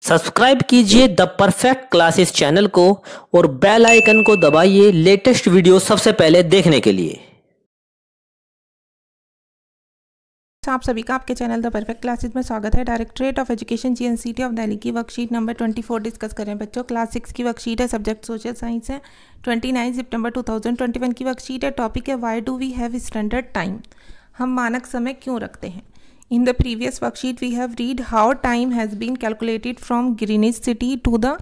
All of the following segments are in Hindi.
सब्सक्राइब कीजिए द परफेक्ट क्लासेस चैनल को और बेल आइकन को दबाइए लेटेस्ट वीडियो सबसे पहले देखने के लिए। आप सभी का आपके चैनल द परफेक्ट क्लासेस में स्वागत है। Directorate of education GNCT of Delhi की वर्कशीट नंबर 24 डिस्कस करें बच्चों। क्लास 6 की वर्कशीट है, सब्जेक्ट सोशल साइंस है। 29 सितंबर 2021 की वर्कशीट है। टॉपिक है why do we have standard time, हम मानक समय क्यों रखते हैं। In the previous worksheet we have read how time has been calculated from Greenwich City to the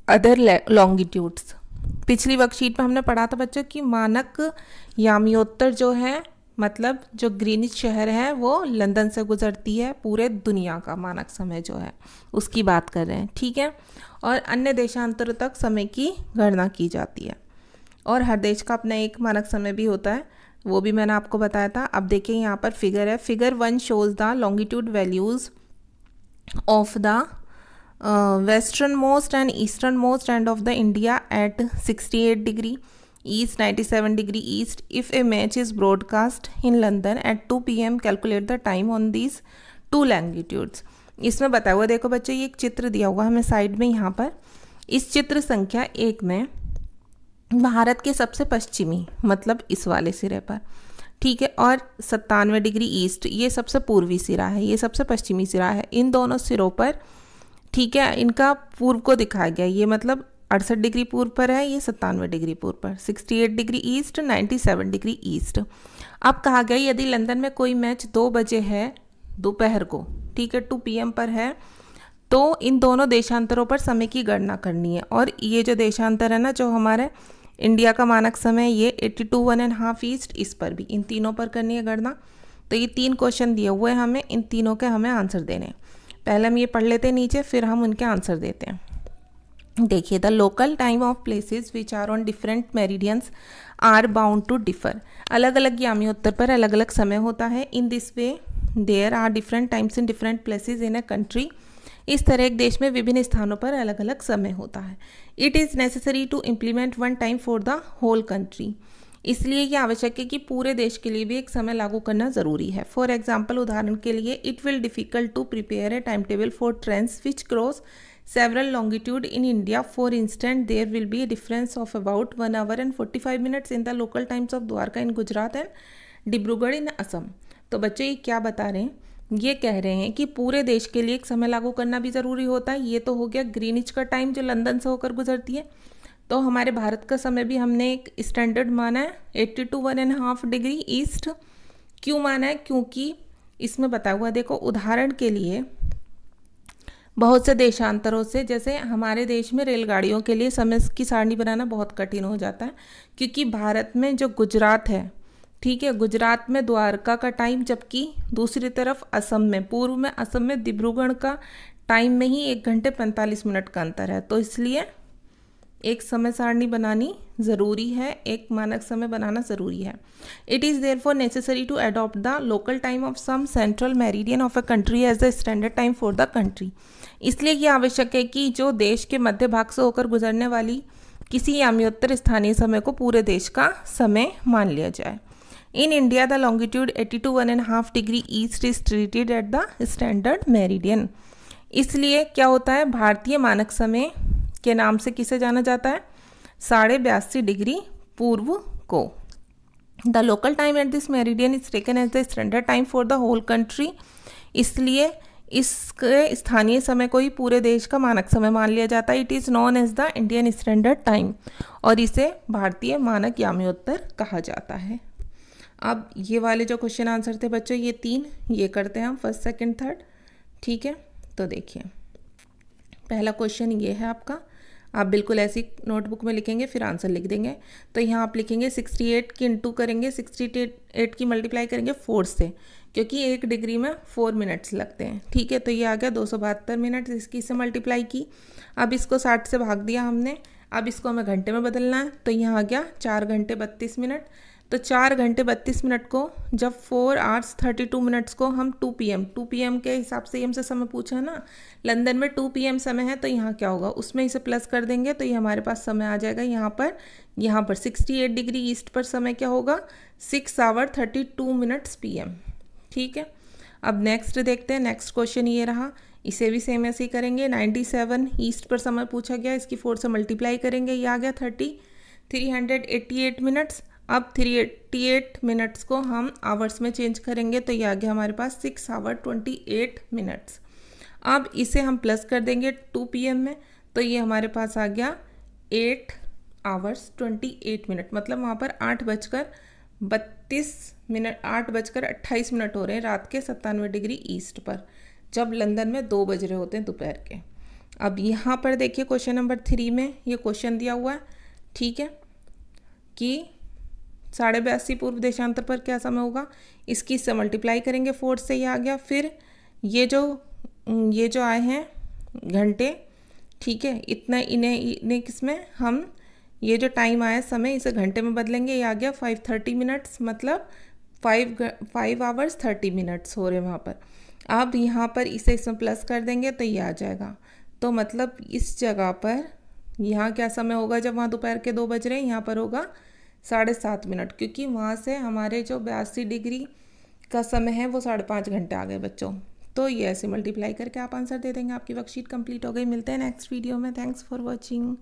other longitudes। पिछली वर्कशीट में हमने पढ़ा था बच्चों कि मानक यामियोत्तर जो है, मतलब जो ग्रीनिच शहर है वो लंदन से गुजरती है। पूरे दुनिया का मानक समय जो है उसकी बात कर रहे हैं, ठीक है। और अन्य देशांतरों तक समय की गणना की जाती है और हर देश का अपना एक मानक समय भी होता है, वो भी मैंने आपको बताया था। अब देखिए यहाँ पर फिगर है। Figure 1 shows the longitude values of the western most end eastern most end of the India at 68 degree east, 97 degree east. If a match is broadcast in London at 2 PM calculate the time on these 2 longitudes. इसमें बताया हुआ देखो बच्चों, ये एक चित्र दिया हुआ हमें साइड में यहाँ पर। इस चित्र संख्या 1 में भारत के सबसे पश्चिमी, मतलब इस वाले सिरे पर, ठीक है, और 97 डिग्री ईस्ट ये सबसे पूर्वी सिरा है, ये सबसे पश्चिमी सिरा है। इन दोनों सिरों पर, ठीक है, इनका पूर्व को दिखाया गया। ये मतलब 68 डिग्री पूर्व पर है, ये 97 डिग्री पूर्व पर, 68 डिग्री ईस्ट, 97 डिग्री ईस्ट। अब कहा गया यदि लंदन में कोई मैच 2 बजे है दोपहर को, ठीक है, 2 PM पर है, तो इन दोनों देशांतरों पर समय की गणना करनी है। और ये जो देशांतर है ना, जो हमारे इंडिया का मानक समय ये 82.5 ईस्ट, इस पर भी, इन तीनों पर करनी है गणना। तो ये 3 क्वेश्चन दिए हुए हैं हमें, इन तीनों के हमें आंसर देने हैं। पहले हम ये पढ़ लेते हैं नीचे, फिर हम उनके आंसर देते हैं। देखिए, the local time of places which are on different meridians are bound to differ. अलग अलग यामियोत्तर पर अलग अलग समय होता है। In this way there are different times in different places in a country. इस तरह एक देश में विभिन्न स्थानों पर अलग अलग समय होता है। It is necessary to implement one time for the whole country. इसलिए ये आवश्यक है कि पूरे देश के लिए भी एक समय लागू करना ज़रूरी है। फॉर एग्जाम्पल, उदाहरण के लिए, it will difficult to prepare a time table for trains which cross several longitude in India. For instant, there will be a difference of about 1 hour and 45 minutes in the local times of Dwarka in Gujarat and Dibrugarh in Assam. तो बच्चों ये क्या बता रहे हैं, ये कह रहे हैं कि पूरे देश के लिए एक समय लागू करना भी ज़रूरी होता है। ये तो हो गया ग्रीनिच का टाइम जो लंदन से होकर गुजरती है। तो हमारे भारत का समय भी हमने एक स्टैंडर्ड माना है, 82.5 डिग्री ईस्ट। क्यों माना है? क्योंकि इसमें बताया हुआ, देखो उदाहरण के लिए, बहुत से देशांतरों से, जैसे हमारे देश में रेलगाड़ियों के लिए समय की सारणी बनाना बहुत कठिन हो जाता है, क्योंकि भारत में जो गुजरात है, ठीक है, गुजरात में द्वारका का टाइम, जबकि दूसरी तरफ असम में, पूर्व में असम में डिब्रूगढ़ का टाइम में ही 1 घंटे 45 मिनट का अंतर है। तो इसलिए एक समय सारणी बनानी ज़रूरी है, एक मानक समय बनाना ज़रूरी है। It is therefore necessary to adopt the local time of some central meridian of a country as the standard time for the country. इसलिए ये आवश्यक है कि जो देश के मध्य भाग से होकर गुजरने वाली किसी यामियोत्तर स्थानीय समय को पूरे देश का समय मान लिया जाए। In India, the longitude 82.5 degree east is treated at the standard meridian। इसलिए क्या होता है, भारतीय मानक समय के नाम से किसे जाना जाता है? 82.5 डिग्री पूर्व को। The local time at this meridian is taken as the standard time for the whole country। इसलिए इसके स्थानीय समय को ही पूरे देश का मानक समय मान लिया जाता है। It is known as the Indian standard time, और इसे भारतीय मानक यामियोत्तर कहा जाता है। अब ये वाले जो क्वेश्चन आंसर थे बच्चों, ये 3 ये करते हैं हम, फर्स्ट सेकंड थर्ड, ठीक है। तो देखिए, पहला क्वेश्चन ये है आपका, आप बिल्कुल ऐसी नोटबुक में लिखेंगे, फिर आंसर लिख देंगे। तो यहाँ आप लिखेंगे 68 की इंटू करेंगे, 68 की मल्टीप्लाई करेंगे 4 से, क्योंकि 1 डिग्री में 4 मिनट्स लगते हैं, ठीक है। तो ये आ गया 272 मिनट, इसकी से मल्टीप्लाई की। अब इसको 60 से भाग दिया हमने, अब इसको हमें घंटे में बदलना है, तो यहाँ आ गया 4 घंटे 32 मिनट। तो 4 घंटे 32 मिनट को जब 4 hours 32 minutes को हम 2 PM के हिसाब से हमसे समय पूछा है ना, लंदन में 2 PM समय है, तो यहाँ क्या होगा, उसमें इसे प्लस कर देंगे, तो ये हमारे पास समय आ जाएगा यहाँ पर 68 डिग्री ईस्ट पर समय क्या होगा, 6 hour 32 minutes PM, ठीक है। अब नेक्स्ट देखते हैं, नेक्स्ट क्वेश्चन ये रहा, इसे भी सेम ऐसे ही करेंगे। 97 ईस्ट पर समय पूछा गया, इसकी 4 से मल्टीप्लाई करेंगे, ये आ गया 388 मिनट्स। अब 388 मिनट्स को हम आवर्स में चेंज करेंगे तो ये आ गया हमारे पास 6 आवर 28 मिनट्स। अब इसे हम प्लस कर देंगे 2 PM में, तो ये हमारे पास आ गया 8 आवर्स 28 मिनट, मतलब वहाँ पर 8:32 हो रहे हैं रात के 97 डिग्री ईस्ट पर, जब लंदन में 2 बज रहे होते हैं दोपहर के। अब यहाँ पर देखिए क्वेश्चन नंबर 3 में ये क्वेश्चन दिया हुआ है, ठीक है, कि 82.5 पूर्व देशांतर पर क्या समय होगा, इसकी इससे मल्टीप्लाई करेंगे 4 से, ये आ गया। फिर ये जो आए हैं घंटे, ठीक है, इतना इन्हें किसमें हम ये जो टाइम आया समय इसे घंटे में बदलेंगे, ये आ गया 5:30 मिनट्स, मतलब 5 आवर्स 30 मिनट्स हो रहे हैं वहाँ पर। अब यहाँ पर इसे इसमें प्लस कर देंगे तो ये आ जाएगा, तो मतलब इस जगह पर यहाँ क्या समय होगा जब वहाँ दोपहर के 2 बज रहे हैं, यहाँ पर होगा 7.5 मिनट, क्योंकि वहाँ से हमारे जो 82 डिग्री का समय है वो 5.5 घंटे आ गए बच्चों। तो ये ऐसे मल्टीप्लाई करके आप आंसर दे देंगे। आपकी वर्कशीट कंप्लीट हो गई। मिलते हैं नेक्स्ट वीडियो में। Thanks for watching.